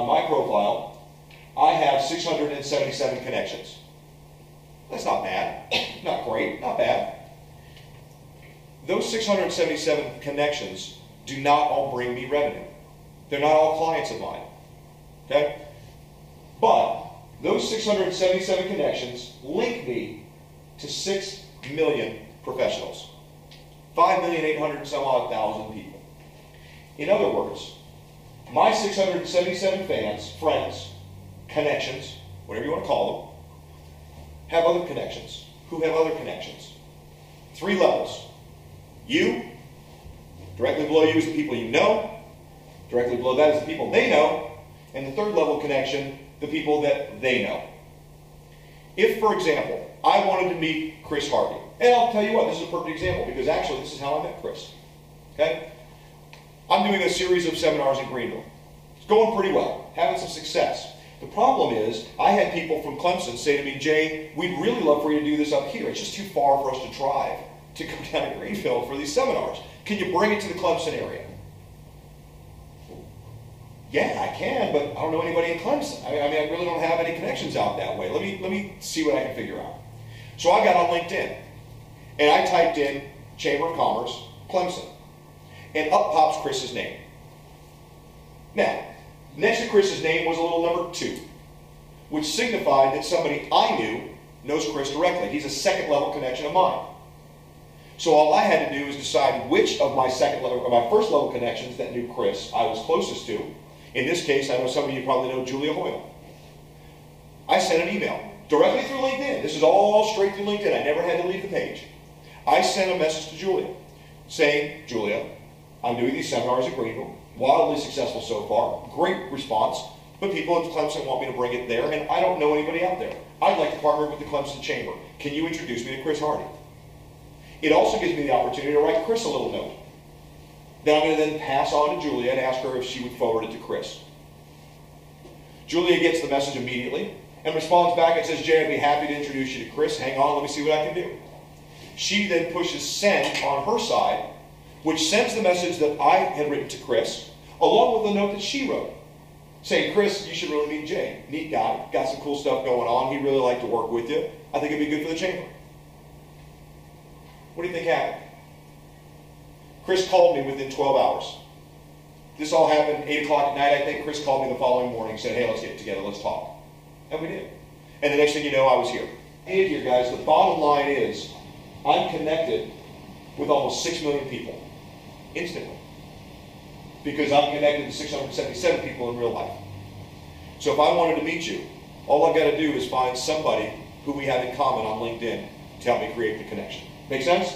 on my profile, I have 677 connections. That's not bad. Not great. Not bad. Those 677 connections do not all bring me revenue. They're not all clients of mine. Okay? But those 677 connections link me to 6 million professionals. 5,800,000 and some odd thousand people. In other words, my 677 friends, connections, whatever you want to call them, have other connections, who have other connections. 3 levels. You, directly below you is the people you know, directly below that is the people they know, and the 3rd level connection, the people that they know. If, for example, I wanted to meet Chris Hardy, and I'll tell you what, this is a perfect example, because actually this is how I met Chris. Okay? I'm doing a series of seminars in Greenville. It's going pretty well, having some success. The problem is, I had people from Clemson say to me, Jay, we'd really love for you to do this up here. It's just too far for us to drive to come down to Greenville for these seminars. Can you bring it to the Clemson area? Yeah, I can, but I don't know anybody in Clemson. I mean, I really don't have any connections out that way. Let me see what I can figure out. So I got on LinkedIn, and I typed in Chamber of Commerce, Clemson, and up pops Chris's name. Now, next to Chris's name was a little number 2, which signified that somebody I knew knows Chris directly. He's a 2nd level connection of mine. So all I had to do was decide which of my 2nd level or my 1st level connections that knew Chris I was closest to. In this case, I know some of you probably know Julia Hoyle. I sent an email directly through LinkedIn. This is all straight through LinkedIn. I never had to leave the page. I sent a message to Julia saying, Julia, I'm doing these seminars at Greenville. Wildly successful so far. Great response. But people at Clemson want me to bring it there, and I don't know anybody out there. I'd like to partner with the Clemson Chamber. Can you introduce me to Chris Hardy? It also gives me the opportunity to write Chris a little note that I'm going to then pass on to Julia and ask her if she would forward it to Chris. Julia gets the message immediately and responds back and says, Jay, I'd be happy to introduce you to Chris. Hang on, let me see what I can do. She then pushes send on her side, which sends the message that I had written to Chris, along with the note that she wrote, saying, Chris, you should really meet Jay. Neat guy, got some cool stuff going on. He'd really like to work with you. I think it'd be good for the chamber. What do you think happened? Chris called me within 12 hours. This all happened 8 o'clock at night, I think. Chris called me the following morning and said, hey, let's get together, let's talk. And we did. And the next thing you know, I was here. And here, guys, the bottom line is, I'm connected with almost 6 million people, instantly. Because I'm connected to 677 people in real life. So if I wanted to meet you, all I've got to do is find somebody who we have in common on LinkedIn to help me create the connection. Make sense?